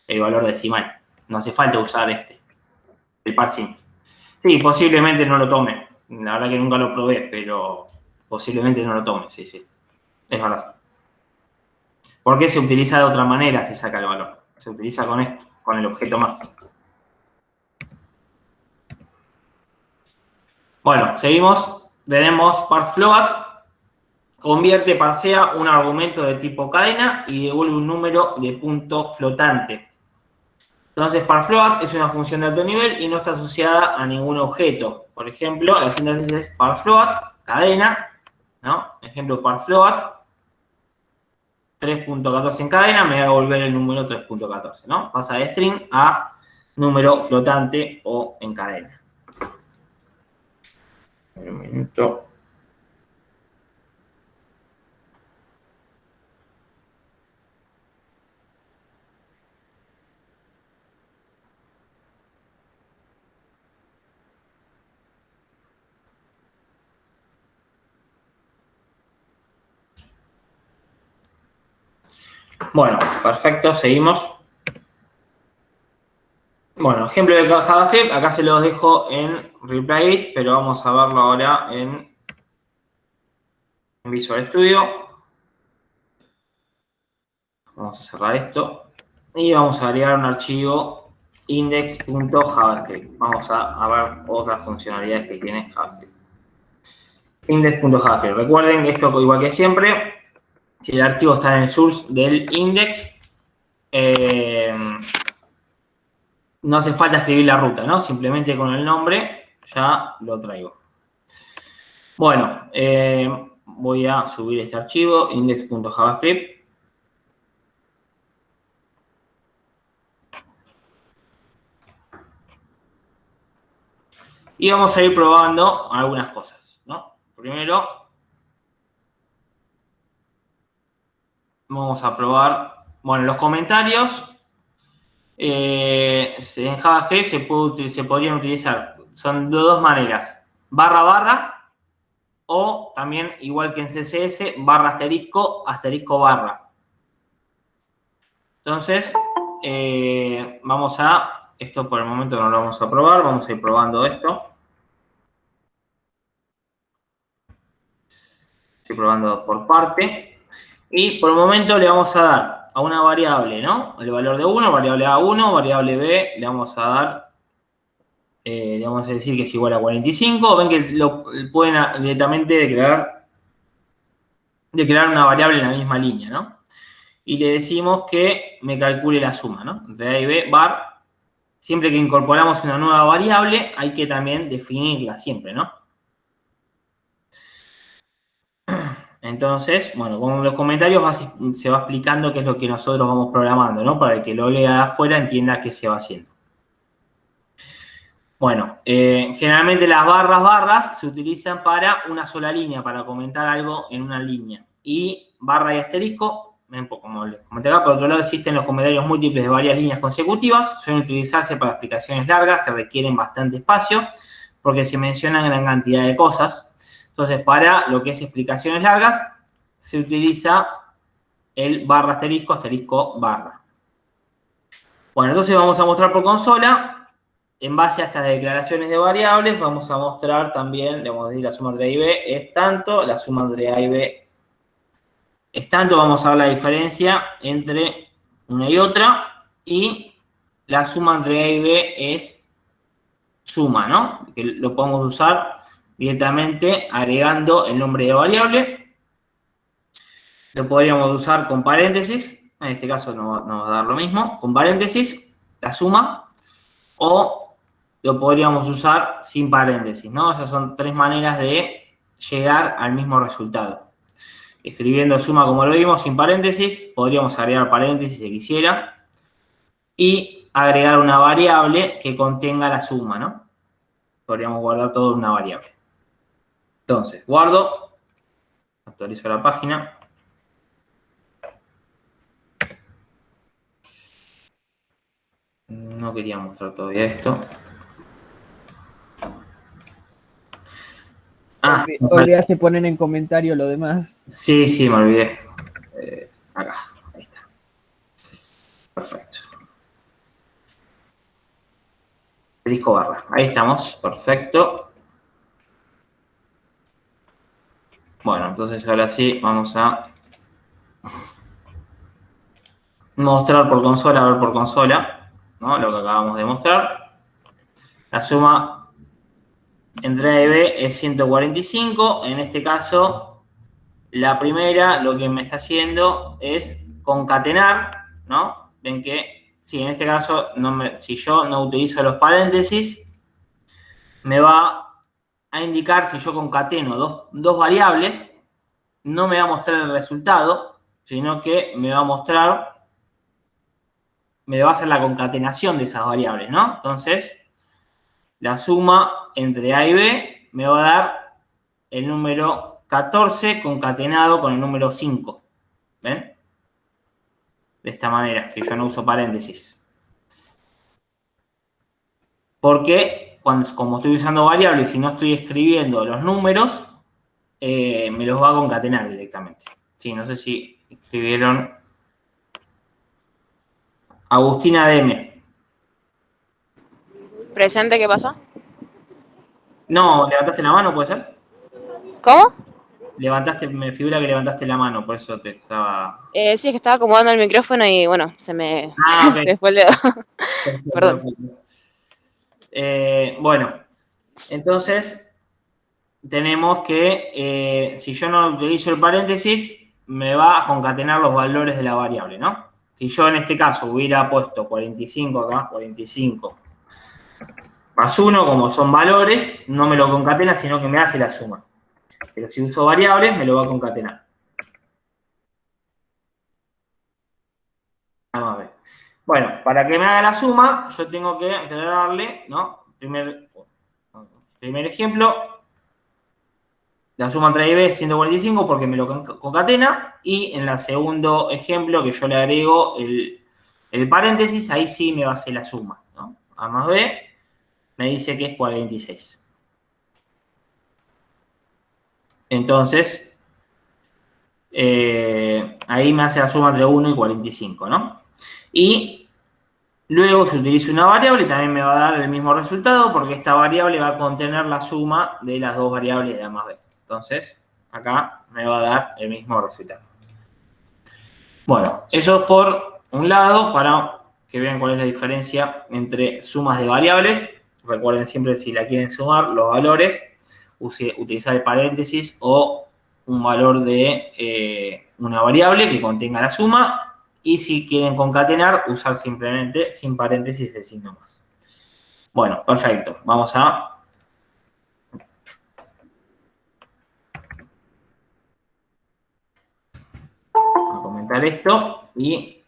El valor decimal. No hace falta usar el parseInt. Sí, posiblemente no lo tome. La verdad que nunca lo probé, pero posiblemente no lo tome, sí. Es verdad. ¿Por qué se utiliza de otra manera si saca el valor? Se utiliza con esto, con el objeto más. Bueno, seguimos. Tenemos parseFloat. Convierte, parsea un argumento de tipo cadena y devuelve un número de punto flotante. Entonces, parseFloat es una función de alto nivel y no está asociada a ningún objeto. Por ejemplo, la sintaxis es parseFloat, cadena, ¿no? Ejemplo, parseFloat, 3.14 en cadena, me va a devolver el número 3.14, ¿no? Pasa de string a número flotante o en cadena. Un minuto. Bueno, perfecto, seguimos. Bueno, ejemplo de JavaScript, acá se los dejo en Reply, pero vamos a verlo ahora en Visual Studio. Vamos a cerrar esto y vamos a agregar un archivo index.javascript. Vamos a ver otras funcionalidades que tiene JavaScript. Index.javascript. Recuerden que esto, igual que siempre, si el archivo está en el source del index, No hace falta escribir la ruta, ¿no? Simplemente con el nombre ya lo traigo. Bueno, voy a subir este archivo, index.javascript. Y vamos a ir probando algunas cosas, ¿no? Primero, vamos a probar, bueno, los comentarios. En JavaScript se podrían utilizar, son de dos maneras, // o también, igual que en CSS, ***, barra. Entonces, vamos a, esto por el momento no lo vamos a probar, vamos a ir probando esto. Estoy probando por parte. Y por el momento le vamos a dar a una variable, ¿no? El valor de 1, variable A1, variable B, le vamos a dar, le vamos a decir que es igual a 45. Ven que lo pueden directamente declarar una variable en la misma línea, ¿no? Y le decimos que me calcule la suma, ¿no? Entre A y B, var. Siempre que incorporamos una nueva variable, hay que también definirla siempre, ¿no? Entonces, bueno, con los comentarios se va explicando qué es lo que nosotros vamos programando, ¿no? Para el que lo lea de afuera entienda qué se va haciendo. Bueno, generalmente las barras se utilizan para una sola línea, para comentar algo en una línea. Y barra y asterisco, como les comenté acá, por otro lado existen los comentarios múltiples de varias líneas consecutivas, suelen utilizarse para explicaciones largas que requieren bastante espacio, porque se mencionan gran cantidad de cosas. Entonces, para lo que es explicaciones largas, se utiliza el /* asterisco barra. Bueno, entonces vamos a mostrar por consola. En base a estas declaraciones de variables, vamos a mostrar también, le vamos a decir la suma entre A y B es tanto, la suma entre A y B es tanto. Vamos a ver la diferencia entre una y otra. Y la suma entre A y B es suma, ¿no? Que lo podemos usar directamente agregando el nombre de variable. Lo podríamos usar con paréntesis. En este caso nos va a dar lo mismo. Con paréntesis, la suma. O lo podríamos usar sin paréntesis, ¿no? Esas son tres maneras de llegar al mismo resultado. Escribiendo suma como lo vimos, sin paréntesis. Podríamos agregar paréntesis si quisiera. Y agregar una variable que contenga la suma, ¿no? Podríamos guardar todo en una variable. Entonces, guardo, actualizo la página. No quería mostrar todavía esto. Olvidaste poner en comentario lo demás. Sí, me olvidé. Acá, ahí está. Perfecto. Disco barra. Ahí estamos, perfecto. Bueno, entonces ahora sí vamos a mostrar por consola, ver por consola, ¿no? Lo que acabamos de mostrar. La suma entre A y B es 145. En este caso, la primera lo que me está haciendo es concatenar, ¿no? Ven que, sí, en este caso, si yo no utilizo los paréntesis, me va a indicar, si yo concateno dos variables, no me va a mostrar el resultado, sino que me va a mostrar, me va a hacer la concatenación de esas variables, ¿no? Entonces, la suma entre A y B me va a dar el número 14 concatenado con el número 5. ¿Ven? De esta manera, si yo no uso paréntesis. Porque como estoy usando variables y no estoy escribiendo los números, me los va a concatenar directamente. Sí, no sé si escribieron. Agustina DM. ¿Presente qué pasa? No, ¿levantaste la mano, puede ser? ¿Cómo? Me figura que levantaste la mano, por eso te estaba... Sí, es que estaba acomodando el micrófono y bueno, se me Ok. se fue el dedo. Perdón. Bueno, entonces tenemos que si yo no utilizo el paréntesis, me va a concatenar los valores de la variable, ¿no? si yo en este caso hubiera puesto 45 acá, 45 más 1, como son valores, no me lo concatena, sino que me hace la suma. Pero si uso variables, me lo va a concatenar. Vamos a ver. Bueno, para que me haga la suma, yo tengo que aclararle, ¿no? Primer ejemplo, la suma entre A y B es 145 porque me lo concatena. Y en el segundo ejemplo, que yo le agrego el paréntesis, ahí sí me va a hacer la suma, ¿no? A más B me dice que es 46. Entonces, ahí me hace la suma entre 1 y 45, ¿no? Y luego, si utilizo una variable, también me va a dar el mismo resultado porque esta variable va a contener la suma de las dos variables de A más B. Entonces, acá me va a dar el mismo resultado. Bueno, eso por un lado, para que vean cuál es la diferencia entre sumas de variables. Recuerden siempre, si la quieren sumar, los valores, utilizar el paréntesis o un valor de una variable que contenga la suma. Y si quieren concatenar, usar simplemente sin paréntesis el signo más. Bueno, perfecto. Vamos a comentar esto y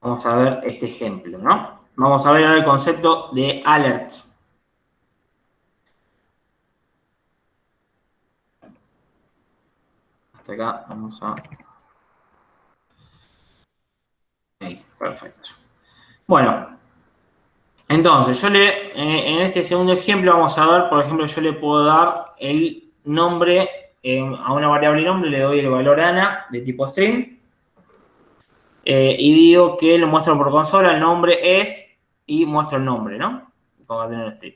vamos a ver este ejemplo, ¿no? Vamos a ver ahora el concepto de alert. Hasta acá vamos a... Ahí, perfecto. Bueno, entonces en este segundo ejemplo vamos a ver, por ejemplo, yo le puedo dar el nombre a una variable nombre, le doy el valor Ana de tipo string y digo que lo muestro por consola, el nombre es y muestro el nombre, ¿no? Concatenando el string.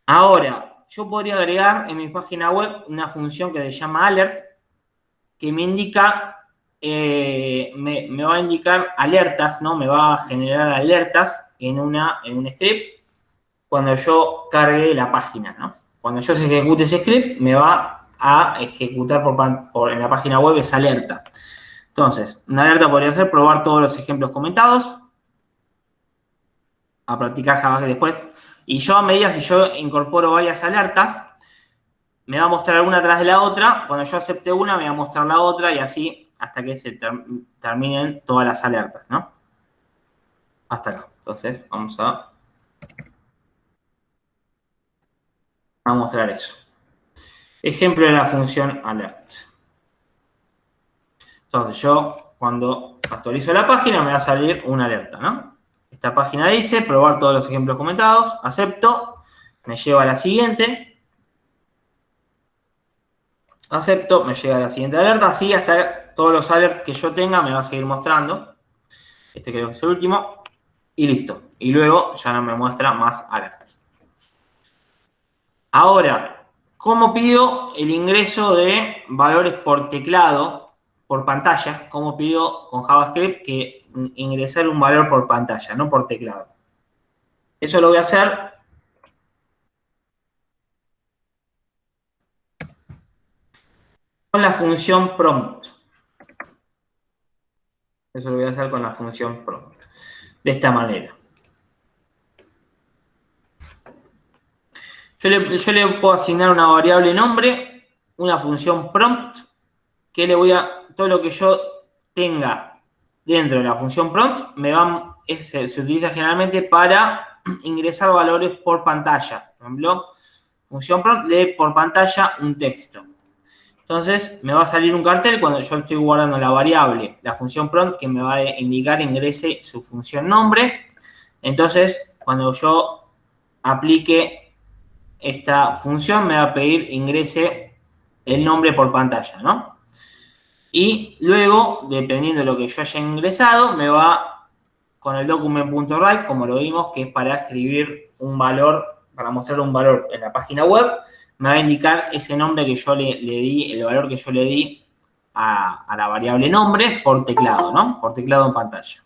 Ahora, yo podría agregar en mi página web una función que se llama alert, que me indica, me va a indicar alertas, ¿no? Me va a generar alertas en un script cuando yo cargue la página, ¿no? Cuando yo se ejecute ese script, me va a ejecutar en la página web esa alerta. Entonces, una alerta podría ser probar todos los ejemplos comentados, a practicar JavaScript después. Y yo, a medida si yo incorporo varias alertas, me va a mostrar una tras de la otra. Cuando yo acepte una, me va a mostrar la otra y así hasta que se terminen todas las alertas, ¿no? Hasta acá. Entonces, vamos a mostrar eso. Ejemplo de la función alert. Entonces, yo cuando actualizo la página me va a salir una alerta, ¿no? Esta página dice probar todos los ejemplos comentados. Acepto. Me lleva a la siguiente. Acepto, me llega a la siguiente alerta, así hasta todos los alerts que yo tenga me va a seguir mostrando. Este creo que es el último. Y listo. Y luego ya no me muestra más alertas. Ahora, ¿cómo pido el ingreso de valores por teclado, por pantalla? ¿Cómo pido con JavaScript que ingresar un valor por pantalla, no por teclado? Eso lo voy a hacer con la función prompt. Eso lo voy a hacer con la función prompt. De esta manera. Yo le puedo asignar una variable nombre, una función prompt, que todo lo que yo tenga dentro de la función prompt se utiliza generalmente para ingresar valores por pantalla. Por ejemplo, función prompt lee por pantalla un texto. Entonces, me va a salir un cartel cuando yo estoy guardando la variable, la función prompt, que me va a indicar ingrese su función nombre. Entonces, cuando yo aplique esta función, me va a pedir ingrese el nombre por pantalla, ¿no? Y luego, dependiendo de lo que yo haya ingresado, me va con el document.write, como lo vimos, que es para escribir un valor, para mostrar un valor en la página web, me va a indicar ese nombre que yo le di, el valor que yo le di a la variable nombre por teclado, ¿no? Por teclado en pantalla.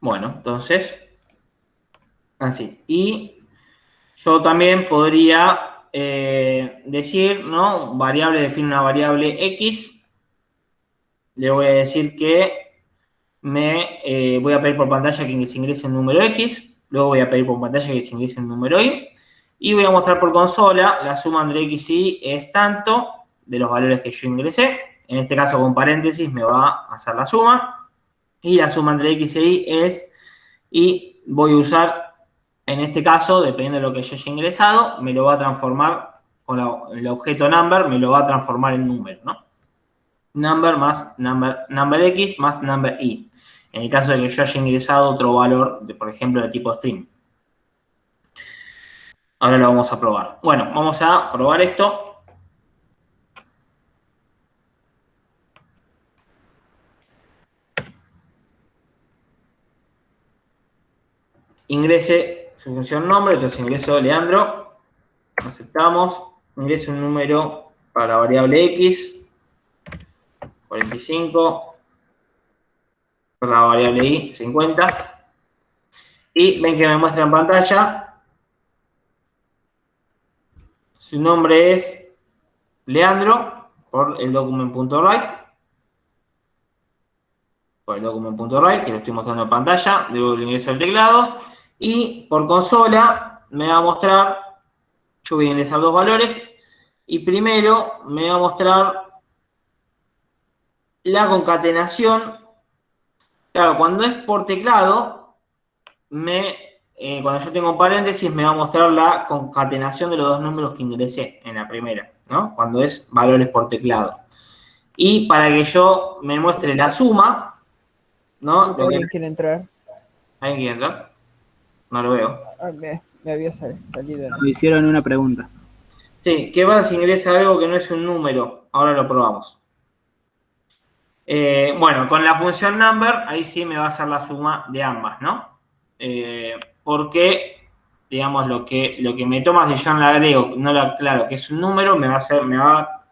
Bueno, entonces, así. Y yo también podría decir, ¿no? Variable define una variable X. Le voy a decir que voy a pedir por pantalla que se ingrese un número X. Luego voy a pedir por pantalla que se ingrese un número Y. Y voy a mostrar por consola la suma entre X y Y es tanto de los valores que yo ingresé. En este caso, con paréntesis, me va a hacer la suma. Y la suma entre X e Y es, y voy a usar, en este caso, dependiendo de lo que yo haya ingresado, me lo va a transformar, con el objeto number, me lo va a transformar en número, ¿no? Number más number X más number Y. En el caso de que yo haya ingresado otro valor, por ejemplo, de tipo string. Ahora lo vamos a probar. Bueno, vamos a probar esto. Ingrese su función nombre, entonces ingreso Leandro. Aceptamos. Ingreso un número para la variable X. 45. Para la variable Y, 50. Y ven que me muestra en pantalla. Su nombre es Leandro por el document.write. Por el document.write, que lo estoy mostrando en pantalla. Luego le ingreso al teclado. Y por consola me va a mostrar, yo voy a ingresar dos valores. Y primero me va a mostrar la concatenación. Claro, cuando es por teclado, cuando yo tengo paréntesis, me va a mostrar la concatenación de los dos números que ingresé en la primera, ¿no? Cuando es valores por teclado. Y para que yo me muestre la suma, ¿no? ¿Alguien quiere entrar? ¿Alguien quiere entrar? No lo veo. Ah, me había salido. Me hicieron una pregunta. Sí, ¿qué pasa si ingresa algo que no es un número? Ahora lo probamos. Bueno, con la función number, ahí sí me va a hacer la suma de ambas, ¿no? Porque, digamos, lo que me toma si yo no le agrego, no le aclaro que es un número, me va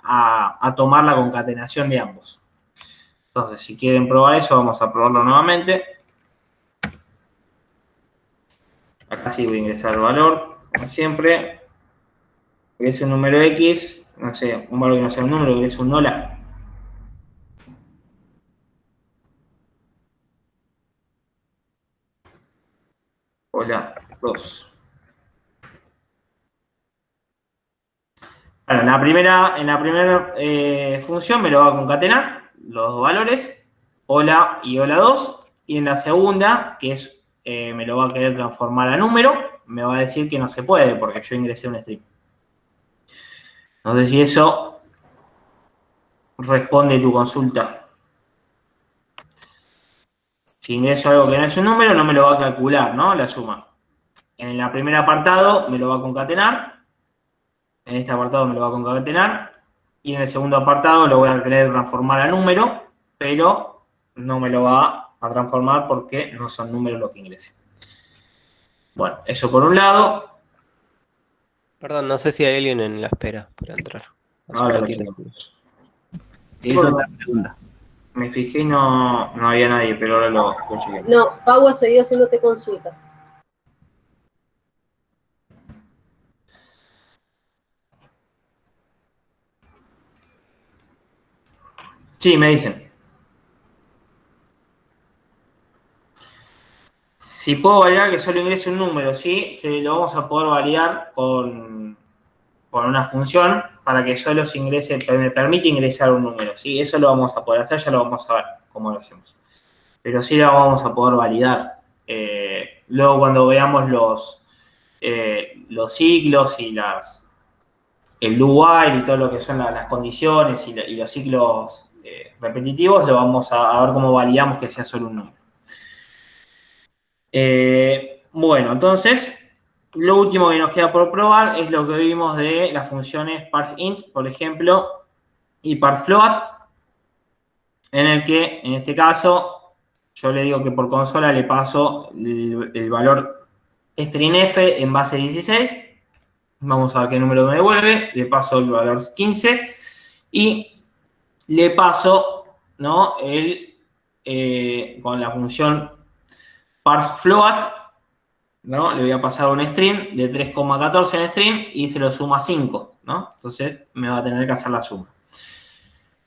a tomar la concatenación de ambos. Entonces, si quieren probar eso, vamos a probarlo nuevamente. Acá sí voy a ingresar el valor, como siempre. Que es un número X, no sé, un valor que no sea un número, que es un hola. Hola, 2. Bueno, en la primera función me lo va a concatenar los dos valores, hola y hola 2. Y en la segunda, que es me lo va a querer transformar a número, me va a decir que no se puede porque yo ingresé un string. No sé si eso responde tu consulta. Si ingreso algo que no es un número, no me lo va a calcular, ¿no? La suma. En el primer apartado me lo va a concatenar. En este apartado me lo va a concatenar. Y en el segundo apartado lo voy a querer transformar a número, pero no me lo va a transformar porque no son números los que ingresé. Bueno, eso por un lado. Perdón, no sé si hay alguien en la espera para entrar. Ahora lo tenemos. Me fijé y no había nadie, pero ahora lo chequeo. No, Pau ha seguido haciéndote consultas. Sí, me dicen. Si puedo validar que solo ingrese un número, ¿sí? Lo vamos a poder validar con una función para que solo se ingrese, me permite ingresar un número, ¿sí? Eso lo vamos a poder hacer, ya lo vamos a ver cómo lo hacemos. Pero sí lo vamos a poder validar. Luego cuando veamos los ciclos y el do while y todo lo que son las condiciones y los ciclos repetitivos, lo vamos a ver cómo validamos que sea solo un número. Bueno, entonces, lo último que nos queda por probar es lo que vimos de las funciones parseInt, por ejemplo, y parseFloat, en el que, en este caso, yo le digo que por consola le paso el valor stringf en base 16. Vamos a ver qué número me devuelve. Le paso el valor 15 y le paso, ¿no? Con la función parse float, ¿no? Le voy a pasar un string de 3,14 en string y se lo suma 5, ¿no? Entonces me va a tener que hacer la suma.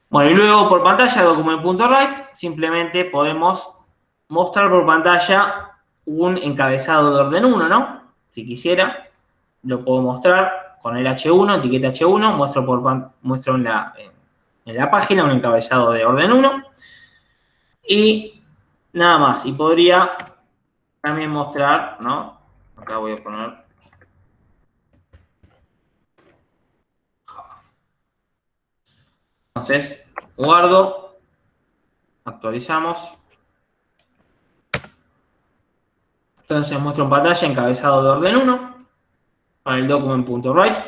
Bueno, y luego por pantalla, document.write, simplemente podemos mostrar por pantalla un encabezado de orden 1, ¿no? Si quisiera, lo puedo mostrar con el H1, etiqueta H1, muestro en la página un encabezado de orden 1. Y nada más. Y podría también mostrar, ¿no? Acá voy a poner. Entonces, guardo, actualizamos. Entonces muestro en pantalla encabezado de orden 1 con el document.write,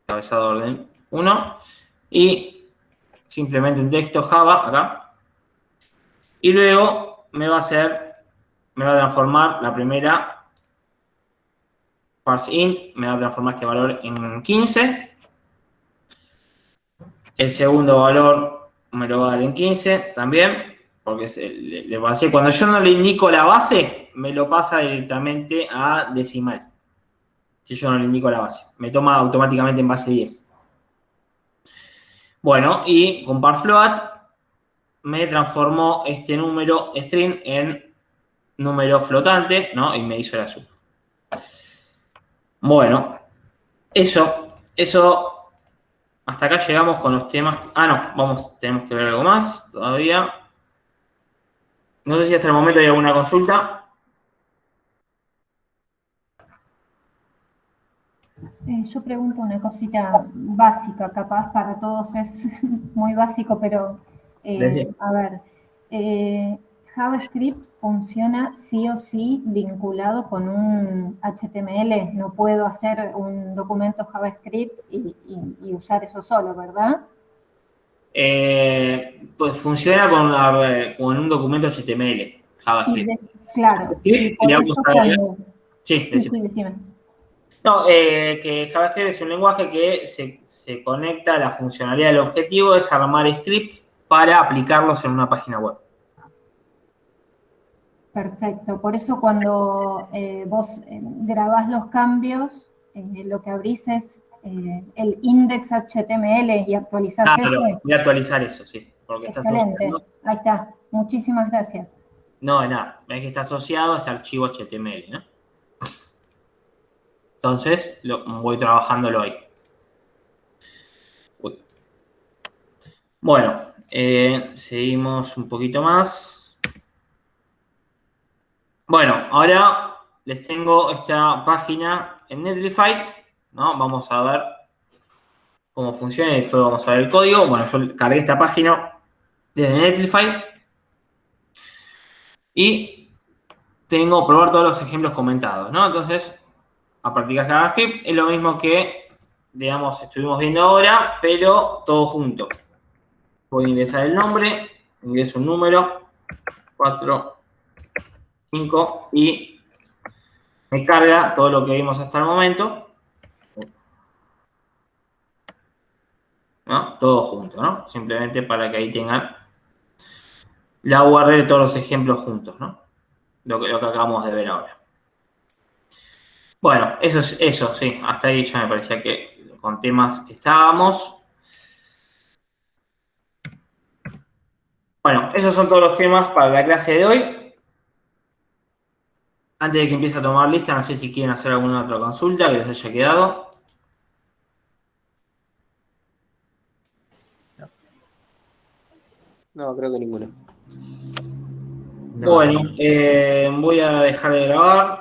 encabezado de orden 1, y simplemente un texto Java acá. Y luego me va a transformar la primera parse int, me va a transformar este valor en 15. El segundo valor me lo va a dar en 15 también, porque le pasé. Cuando yo no le indico la base, me lo pasa directamente a decimal. Si yo no le indico la base. Me toma automáticamente en base 10. Bueno, y con parfloat me transformó este número string en número flotante, ¿no? Y me hizo la suma. Bueno, eso, hasta acá llegamos con los temas. Ah, no, tenemos que ver algo más todavía. No sé si hasta el momento hay alguna consulta. Yo pregunto una cosita básica, capaz para todos es muy básico, pero a ver, JavaScript funciona sí o sí vinculado con un HTML. No puedo hacer un documento JavaScript y usar eso solo, ¿verdad? Pues funciona con un documento HTML, JavaScript. Claro. Sí, decime. No, que JavaScript es un lenguaje que se conecta a la funcionalidad del objetivo, es armar scripts para aplicarlos en una página web. Perfecto. Por eso cuando vos grabás los cambios, lo que abrís es el index HTML y actualizás eso. Voy a actualizar eso, sí. Porque excelente. Ahí está. Muchísimas gracias. No, de nada. Ven que está asociado a este archivo HTML, ¿no? Entonces, voy trabajándolo ahí. Uy. Bueno, seguimos un poquito más. Bueno, ahora les tengo esta página en Netlify, ¿no? Vamos a ver cómo funciona y después vamos a ver el código. Bueno, yo cargué esta página desde Netlify y tengo que probar todos los ejemplos comentados, ¿no? Entonces, a practicar JavaScript es lo mismo que, digamos, estuvimos viendo ahora, pero todo junto. Voy a ingresar el nombre, ingreso un número, 4, 5, y me carga todo lo que vimos hasta el momento, ¿no? Todo junto, ¿no? Simplemente para que ahí tengan la URL de todos los ejemplos juntos, ¿no? Lo que acabamos de ver ahora. Bueno, eso, sí, hasta ahí ya me parecía que con temas estábamos. Bueno, esos son todos los temas para la clase de hoy. Antes de que empiece a tomar lista, no sé si quieren hacer alguna otra consulta que les haya quedado. No, creo que ninguna. Bueno, voy a dejar de grabar.